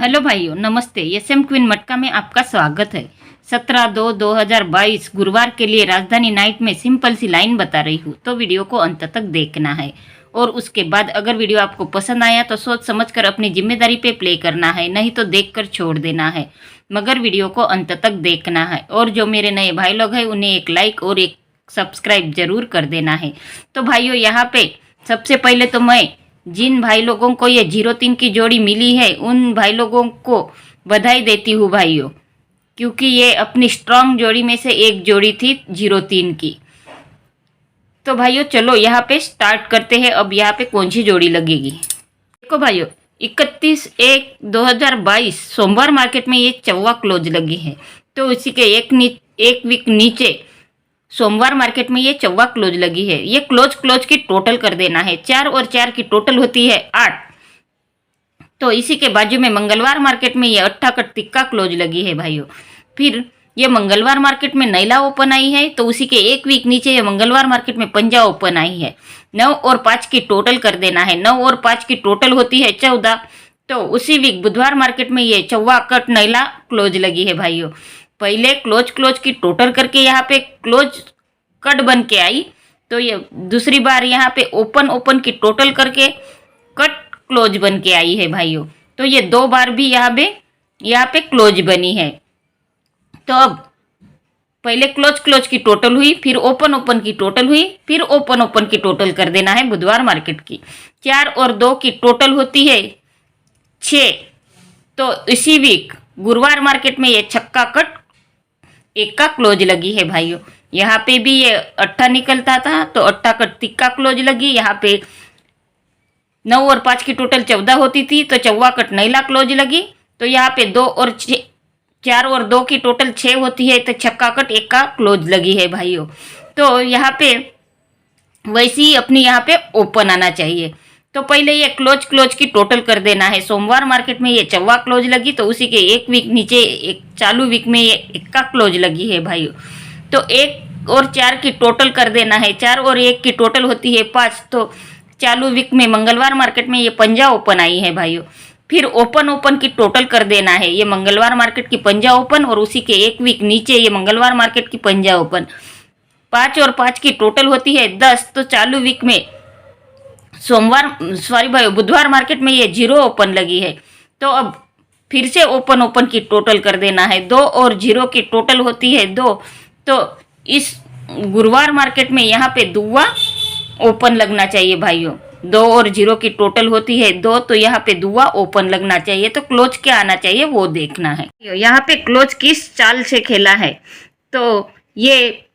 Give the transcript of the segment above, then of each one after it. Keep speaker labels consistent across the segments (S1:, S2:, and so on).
S1: Hello भाइयों, नमस्ते। SM queen मटका में आपका स्वागत है। 17/2/2022 गुरुवार के लिए राजधानी नाइट में सिंपल सी लाइन बता रही हूँ, तो वीडियो को अंत तक देखना है। और उसके बाद अगर वीडियो आपको पसंद आया तो सोच समझकर अपनी जिम्मेदारी पे प्ले करना है, नहीं तो देखकर छोड़ देना है, मगर वीडियो को अंत तक देखना है। और जो मेरे नए भाई लोग हैं उन्हें एक लाइक और एक सब्सक्राइब जरूर कर देना है। तो भाइयों, यहाँ पे सबसे पहले तो मैं जिन भाई लोगों को ये 03 की जोड़ी मिली है उन भाई लोगों को बधाई देती हूँ भाइयों, क्योंकि ये अपनी स्ट्रांग जोड़ी में से एक जोड़ी थी 03 की। तो भाइयों चलो यहाँ पे स्टार्ट करते हैं। अब यहाँ पे कौन सी जोड़ी लगेगी, देखो भाइयों, 31/1/2022 सोमवार मार्केट में ये चौवा क्लोज लगी है। तो इसी के एक वीक नीचे सोमवार मार्केट में ये चौवा क्लोज लगी है। ये क्लोज की टोटल कर देना है। 4 और 4 की टोटल होती है 8। तो इसी के बाजू में मंगलवार मार्केट में ये 8 का तिक्का क्लोज लगी है भाइयों। फिर ये मंगलवार मार्केट में नैला ओपन आई है, तो उसी के एक वीक नीचे ये मंगलवार मार्केट में पंजा ओपन आई है। 9 और 5 की टोटल कर देना है। 9 और 5 की टोटल होती है 14। तो उसी वीक बुधवार मार्केट में ये चौवा कट नैला क्लोज लगी है भाइयों। पहले क्लोज की टोटल करके यहाँ पे क्लोज कट बन के आई, तो ये दूसरी बार यहाँ पे ओपन की टोटल करके कट क्लोज बन के आई है भाइयों। तो ये 2 बार भी यहाँ पे क्लोज बनी है। तो अब पहले क्लोज की टोटल हुई, फिर ओपन की टोटल हुई, फिर ओपन की टोटल कर देना है बुधवार मार्केट की। 4 और 2 की टोटल होती है 6। तो इसी वीक गुरुवार मार्केट में ये छक्का कट 1 का क्लोज लगी है भाइयों। यहाँ पे भी ये 8 निकलता था, तो 8 का तिक्का क्लोज लगी। यहाँ पे 9 और 5 की टोटल 14 होती थी, तो चौवा कट नैला क्लोज लगी। तो यहाँ पे 4 और 2 की टोटल 6 होती है, तो छक्का कट 1 का क्लोज लगी है भाइयों। तो यहाँ पे वैसे ही अपनी यहाँ पे ओपन आना चाहिए। तो पहले ये क्लोज की टोटल कर देना है। सोमवार मार्केट में ये चौवा क्लोज लगी, तो उसी के एक वीक नीचे एक चालू वीक में ये 1 का क्लोज लगी है भाइयों। तो 1 और 4 की टोटल कर देना है। 4 और 1 की टोटल होती है 5। तो चालू वीक में मंगलवार मार्केट में ये पंजा ओपन आई है भाइयों। फिर ओपन की टोटल कर देना है। ये मंगलवार मार्केट की पंजा ओपन और उसी के एक वीक नीचे ये मंगलवार मार्केट की पंजा ओपन। 5 और 5 की टोटल होती है 10। तो चालू वीक में बुधवार मार्केट में ये 0 ओपन लगी है। तो अब फिर से ओपन की टोटल कर देना है। 2 और 0 की टोटल होती है 2। तो इस गुरुवार मार्केट में यहाँ पे दुआ ओपन लगना चाहिए भाइयों। 2 और 0 की टोटल होती है 2, तो यहाँ पे दुआ ओपन लगना चाहिए। तो क्लोज क्या आना चाहिए वो देखना है। यहाँ पे क्लोज किस चाल से खेला है, तो ये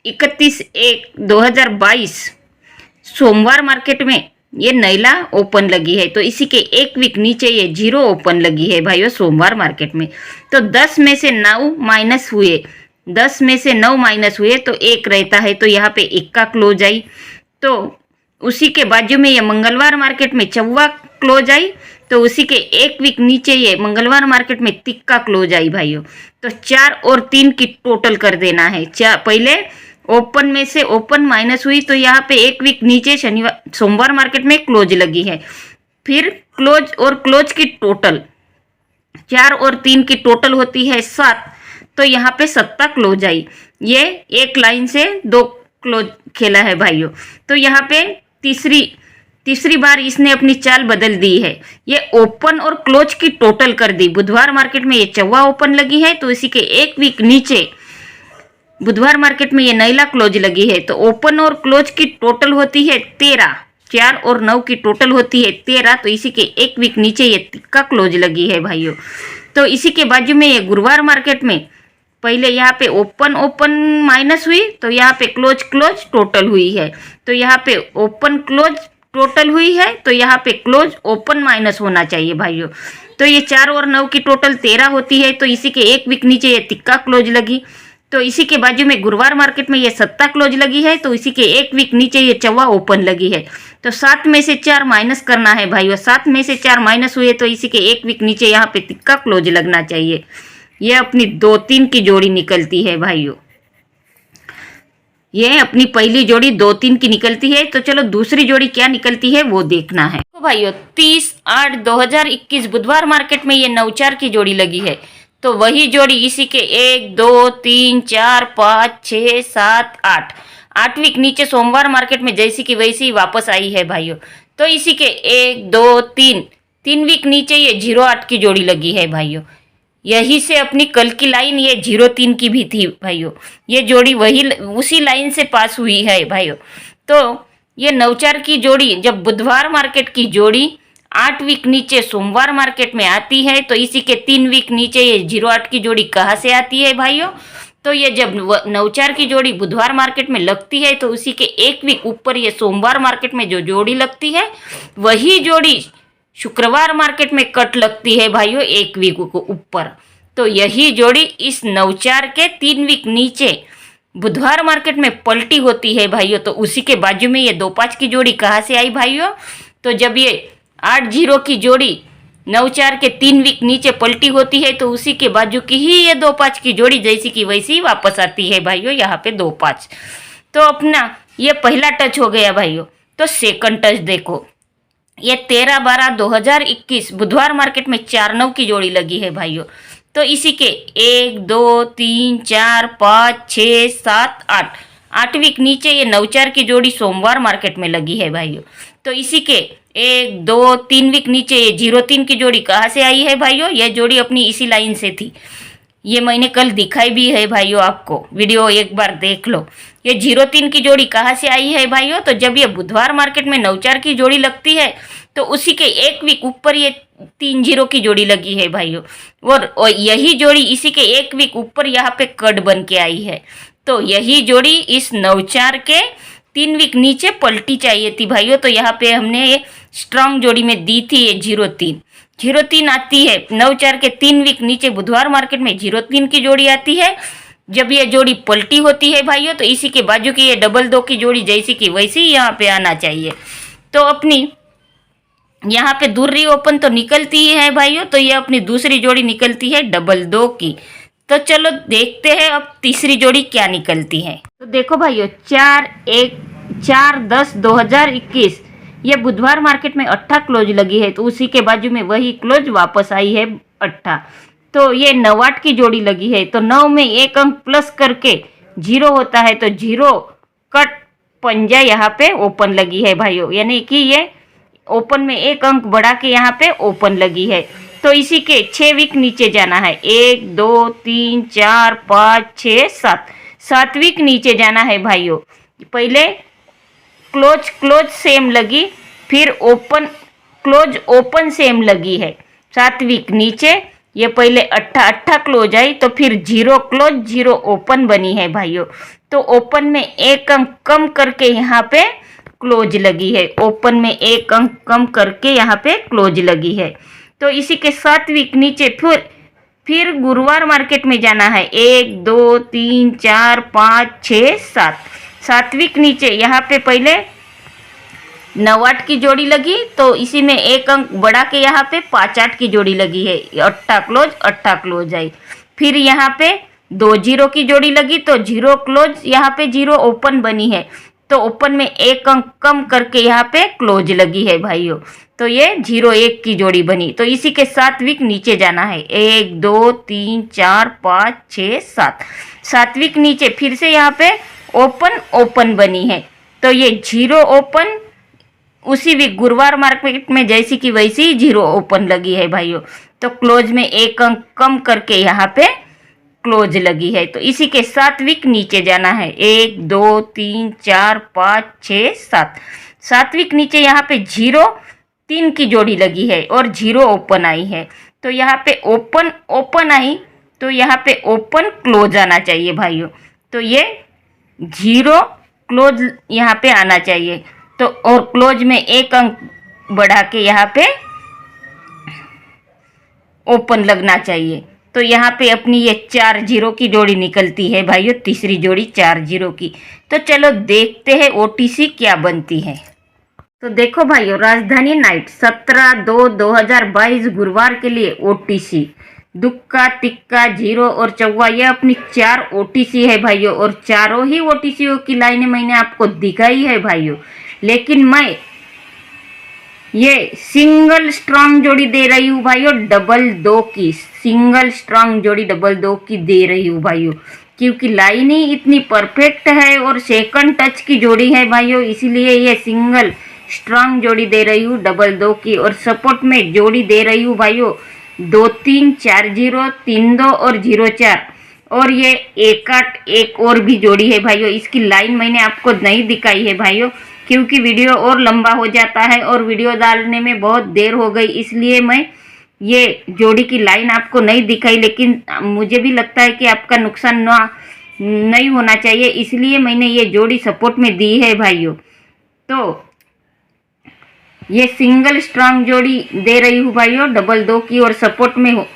S1: 31/1/2022 सोमवार मार्केट में ये नैला ओपन लगी है। तो इसी के एक वीक नीचे ये 0 ओपन लगी है भाइयों सोमवार मार्केट में। तो 10 में से 9 माइनस हुए, 10 में से 9 माइनस हुए तो 1 रहता है। तो यहाँ पे 1 का क्लोज आई। तो उसी के बाजू में ये मंगलवार मार्केट में चौवा क्लोज आई, तो उसी के एक वीक नीचे ये मंगलवार मार्केट में तिक्का क्लोज आई भाइयों। तो 4 और 3 की टोटल कर देना है। पहले ओपन में से ओपन माइनस हुई, तो यहाँ पे एक वीक नीचे सोमवार मार्केट में क्लोज लगी है। फिर क्लोज की टोटल 4 और 3 की टोटल होती है 7। तो यहाँ पे 7 क्लोज आई। ये एक लाइन से 2 क्लोज खेला है भाइयों। तो यहाँ पे तीसरी बार इसने अपनी चाल बदल दी है। ये ओपन और क्लोज की टोटल कर दी। बुधवार मार्केट में ये चौवा ओपन लगी है, तो इसी के एक वीक नीचे बुधवार मार्केट में ये नैला क्लोज लगी है। तो ओपन और क्लोज की टोटल होती है 13। 4 और 9 की टोटल होती है 13। तो इसी के एक वीक नीचे ये तिक्का क्लोज लगी है भाइयों। तो इसी के बाजू में ये गुरुवार मार्केट में पहले यहाँ पे ओपन माइनस हुई, तो यहाँ पे क्लोज टोटल हुई है। तो यहाँ पे ओपन क्लोज टोटल हुई है, तो यहाँ पे क्लोज ओपन माइनस होना चाहिए भाइयों। तो ये 4 और 9 की टोटल 13 होती है। तो इसी के एक वीक नीचे ये तिक्का क्लोज लगी। तो इसी के बाजू में गुरुवार मार्केट में ये 7 क्लोज लगी है। तो इसी के एक वीक नीचे ये चौवा ओपन लगी है। तो 7 में से 4 माइनस करना है भाइयों। 7 में से 4 माइनस हुए, तो इसी के एक वीक नीचे यहाँ पे तिक्का क्लोज लगना चाहिए। ये अपनी 2-3 की जोड़ी निकलती है भाइयों। ये अपनी पहली जोड़ी 2-3 की निकलती है, तो चलो दूसरी जोड़ी क्या निकलती है वो देखना है। तो भाइयों 30/8/2021 बुधवार मार्केट में ये 9-4 की जोड़ी लगी है। तो वही जोड़ी इसी के 1 2 3 4 5 6 7 8 8 वीक नीचे सोमवार मार्केट में जैसी की वैसी ही वापस आई है भाइयों। तो इसी के 1 2 3 वीक नीचे ये 0-8 की जोड़ी लगी है भाइयों। यही से अपनी कल की लाइन ये 0-3 की भी थी भाइयों। ये जोड़ी वही उसी लाइन से पास हुई है भाइयों। तो ये 9-4 की जोड़ी जब बुधवार मार्केट की जोड़ी 8 वीक नीचे सोमवार मार्केट में आती है, तो इसी के 3 वीक नीचे ये 0-8 की जोड़ी कहाँ से आती है भाइयों। तो ये जब 9-4 की जोड़ी बुधवार मार्केट में लगती है, तो उसी के 1 वीक ऊपर ये सोमवार मार्केट में जो जोड़ी लगती है, वही जोड़ी शुक्रवार मार्केट में कट लगती है भाइयों 1 वीक को ऊपर। तो यही जोड़ी इस 9-4 के 3 वीक नीचे बुधवार मार्केट में पलटी होती है भाइयों। तो उसी के बाजू में ये 2-5 की जोड़ी कहाँ से आई भाइयों। तो जब ये 8-0 की जोड़ी 9-4 के 3 वीक नीचे पलटी होती है, तो उसी के बाजू की ही ये 2-5 की जोड़ी जैसी की वैसी वापस आती है भाइयों यहाँ पे 2-5। तो अपना ये पहला टच हो गया भाइयों। तो सेकंड टच देखो, ये 13/12/2021 बुधवार मार्केट में 4-9 की जोड़ी लगी है भाइयों। तो इसी के 1 2 3 4 5 6 7 8 8 वीक नीचे ये 9-4 की जोड़ी सोमवार मार्केट में लगी है भाइयों। तो इसी के 1 2 3 वीक नीचे ये 0-3 की जोड़ी कहाँ से आई है भाइयों। यह जोड़ी अपनी इसी लाइन से थी। ये मैंने कल दिखाई भी है भाइयों, आपको वीडियो एक बार देख लो। ये 0-3 की जोड़ी कहाँ से आई है भाइयों। तो जब ये बुधवार मार्केट में 9-4 की जोड़ी लगती है, तो उसी के 1 वीक ऊपर ये 3-0 की जोड़ी लगी है भाइयों। और यही जोड़ी इसी के 1 वीक ऊपर यहाँ पे कट बन के आई है। तो यही जोड़ी इस 9-4 के 3 वीक नीचे पलटी चाहिए थी भाइयों। तो यहाँ पे हमने ये स्ट्रांग जोड़ी में दी थी ये 0-3 आती है। 9-4 के 3 वीक नीचे बुधवार मार्केट में 0-3 की जोड़ी आती है। जब ये जोड़ी पलटी होती है भाइयों, तो इसी के बाजू की ये 2-2 की जोड़ी जैसी की वैसी यहाँ पे आना चाहिए। तो अपनी यहाँ पे दूसरी ओपन तो निकलती ही है भाइयों। तो ये अपनी दूसरी जोड़ी निकलती है 2-2 की। तो चलो देखते हैं अब तीसरी जोड़ी क्या निकलती है। तो देखो भाइयों 4/10/2021 ये बुधवार मार्केट में 8 क्लोज लगी है। तो उसी के बाजू में वही क्लोज वापस आई है 8। तो ये 9-8 की जोड़ी लगी है। तो 9 में 1 अंक प्लस करके 0 होता है। तो 0 कट पंजा यहाँ पे ओपन लगी है भाइयों, यानी कि ये ओपन में 1 अंक बढ़ा के यहाँ पे ओपन लगी है। तो इसी के 6 वीक नीचे जाना है। 1 2 3 4 5 6 7 वीक नीचे जाना है भाइयों। पहले क्लोज सेम लगी, फिर ओपन क्लोज ओपन सेम लगी है 7 वीक नीचे। ये पहले 8 क्लोज आई, तो फिर 0 क्लोज 0 ओपन बनी है भाइयों। तो ओपन में 1 अंक कम करके यहाँ पे क्लोज लगी है। ओपन में 1 अंक कम करके यहाँ पे क्लोज लगी है। तो इसी के 7 वीक नीचे फिर गुरुवार मार्केट में जाना है। 1 2 3 4 5 6 7 वीक नीचे यहाँ पे पहले 9-8 की जोड़ी लगी। तो इसी में 1 अंक बढ़ा के यहाँ पे 5-8 की जोड़ी लगी है। 8 क्लोज आई। फिर यहाँ पे 2-0 की जोड़ी लगी, तो 0 क्लोज यहाँ पे 0 ओपन बनी है। तो ओपन में 1 अंक कम करके यहाँ पे क्लोज लगी है भाइयों। तो ये 0-1 की जोड़ी बनी। तो इसी के 7 वीक नीचे जाना है। 1 2 3 4 5 6 7 वीक नीचे फिर से यहाँ पे ओपन बनी है। तो ये 0 ओपन उसी वीक गुरुवार मार्केट में जैसी की वैसी 0 ओपन लगी है भाइयों। तो क्लोज में 1 अंक कम करके यहाँ पे क्लोज लगी है। तो इसी के 7 वीक नीचे जाना है। 1 2 3 4 5 6 7 वीक नीचे यहाँ पे 0-3 की जोड़ी लगी है और 0 ओपन आई है। तो यहाँ पे ओपन आई, तो यहाँ पे ओपन क्लोज आना चाहिए भाइयों। तो ये 0 क्लोज यहाँ पे आना चाहिए। तो और क्लोज में 1 अंक बढ़ा के यहाँ पे ओपन लगना चाहिए। तो यहाँ पे अपनी ये 4-0 की जोड़ी निकलती है भाइयों, तीसरी जोड़ी 4-0 की। तो चलो देखते हैं ओटीसी क्या बनती है। तो देखो भाइयों राजधानी नाइट 17/2/2022 गुरुवार के लिए ओटीसी दुक्का, तिक्का, जीरो और चौवा, ये अपनी 4 ओटीसी है भाइयों। और चारों ही ओटीसीओ की लाइनें मैंने आपको दिखाई है भाइयों, लेकिन मैं ये सिंगल स्ट्रांग जोड़ी दे रही हूँ भाइयों, डबल 2 की सिंगल स्ट्रांग जोड़ी डबल 2 की दे रही हूँ भाइयों, क्योंकि लाइन ही इतनी परफेक्ट है और सेकंड टच की जोड़ी है भाइयों, इसीलिए ये सिंगल स्ट्रांग जोड़ी दे रही हूँ डबल 2 की। और सपोर्ट में जोड़ी दे रही हूँ भाइयों 2 3 4 0 3 2 और 0 4। और ये 1 8 एक और भी जोड़ी है भाइयों, इसकी लाइन मैंने आपको नहीं दिखाई है भाइयों, क्योंकि वीडियो और लंबा हो जाता है और वीडियो डालने में बहुत देर हो गई, इसलिए मैं ये जोड़ी की लाइन आपको नहीं दिखाई। लेकिन मुझे भी लगता है कि आपका नुकसान ना नहीं होना चाहिए, इसलिए मैंने ये जोड़ी सपोर्ट में दी है भाइयों। तो ये सिंगल स्ट्रांग जोड़ी दे रही हूँ भाइयों डबल 2 की और सपोर्ट में हो।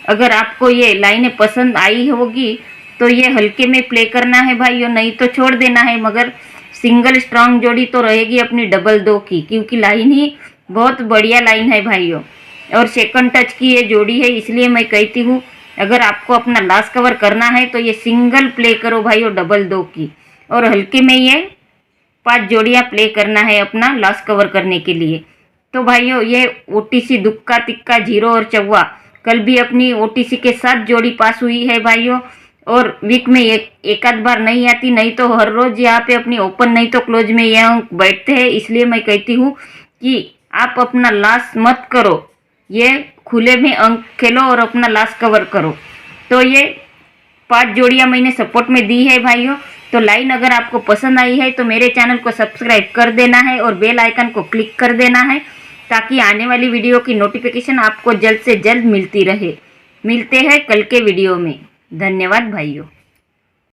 S1: अगर आपको ये लाइनें पसंद आई होगी तो ये हल्के में प्ले करना है भाइयों, नहीं तो छोड़ देना है, मगर सिंगल स्ट्रांग जोड़ी तो रहेगी अपनी डबल 2 की, क्योंकि लाइन ही बहुत बढ़िया लाइन है भाइयों और सेकंड टच की ये जोड़ी है, इसलिए मैं कहती हूँ अगर आपको अपना लास्ट कवर करना है तो ये सिंगल प्ले करो भाइयों डबल 2 की, और हल्के में ये 5 जोड़ियाँ प्ले करना है अपना लास्ट कवर करने के लिए। तो भाइयों ये ओटीसी दुक्का, तिक्का, जीरो और चौवा कल भी अपनी ओटीसी के साथ जोड़ी पास हुई है भाइयों, और वीक में एक आध बार नहीं आती, नहीं तो हर रोज यहाँ पे अपनी ओपन नहीं तो क्लोज में ये अंक बैठते हैं। इसलिए मैं कहती हूँ कि आप अपना लास मत करो, ये खुले में अंक खेलो और अपना लास कवर करो। तो ये 5 जोड़ियाँ मैंने सपोर्ट में दी है भाइयों। तो लाइन अगर आपको पसंद आई है तो मेरे चैनल को सब्सक्राइब कर देना है और बेल आइकन को क्लिक कर देना है, ताकि आने वाली वीडियो की नोटिफिकेशन आपको जल्द से जल्द मिलती रहे। मिलते हैं कल के वीडियो में। धन्यवाद भाइयों।